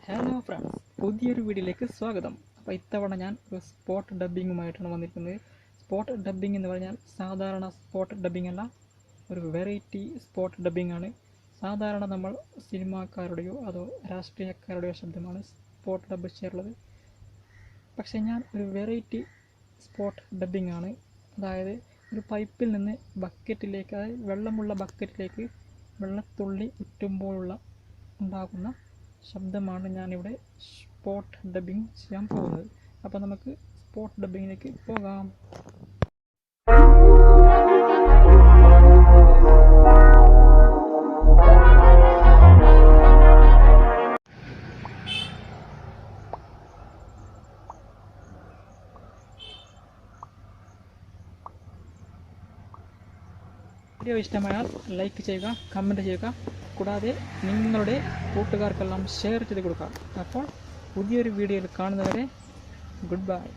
Hello friends, പുതിയൊരു വീഡിയോയിലേക്ക് സ്വാഗതം. അപ്പോൾ ഇത്തവണ ഞാൻ ഒരു സ്പോട്ട് ഡബ്ബിങ്ങുമായിട്ടാണ് വന്നിരിക്കുന്നത്. സ്പോട്ട് ഡബ്ബിംഗ് എന്ന് പറഞ്ഞാൽ സാധാരണ സ്പോട്ട് ഡബ്ബിംഗ് അല്ല, ഒരു വെറൈറ്റി സ്പോട്ട് ഡബ്ബിംഗ് ആണ്. സാധാരണ നമ്മൾ സിനിമാക്കാരുടെയോ അതോ രാഷ്ട്രീയക്കാരുടെയോ ശബ്ദമാണ് സ്പോട്ട് ഡബ്ബ് ചെയ്യാറുള്ളത്. പക്ഷേ ഞാൻ ഒരു വെറൈറ്റി സ്പോട്ട് ഡബ്ബിംഗ് ആണ്. അതായത് ഒരു പൈപ്പിൽ നിന്ന് ബക്കറ്റിലേക്ക്, അതായത് വെള്ളമുള്ള ബക്കറ്റിലേക്ക് വെള്ളത്തുള്ളി ഉറ്റുമ്പോഴുള്ള ഉണ്ടാകുന്ന ശബ്ദമാണ് ഞാനിവിടെ സ്പോട്ട് ഡബ്ബിംഗ് ചെയ്യാൻ പോകുന്നത്. അപ്പോൾ നമുക്ക് സ്പോട്ട് ഡബ്ബിങ്ങിലേക്ക് പോകാം. വീഡിയോ ഇഷ്ടമായാൽ ലൈക്ക് ചെയ്യുക, കമൻറ്റ് ചെയ്യുക, കൂടാതെ നിങ്ങളുടെ കൂട്ടുകാർക്കെല്ലാം ഷെയർ ചെയ്ത് കൊടുക്കുക. അപ്പോൾ പുതിയൊരു വീഡിയോയിൽ കാണുന്നവരെ ഗുഡ് ബൈ.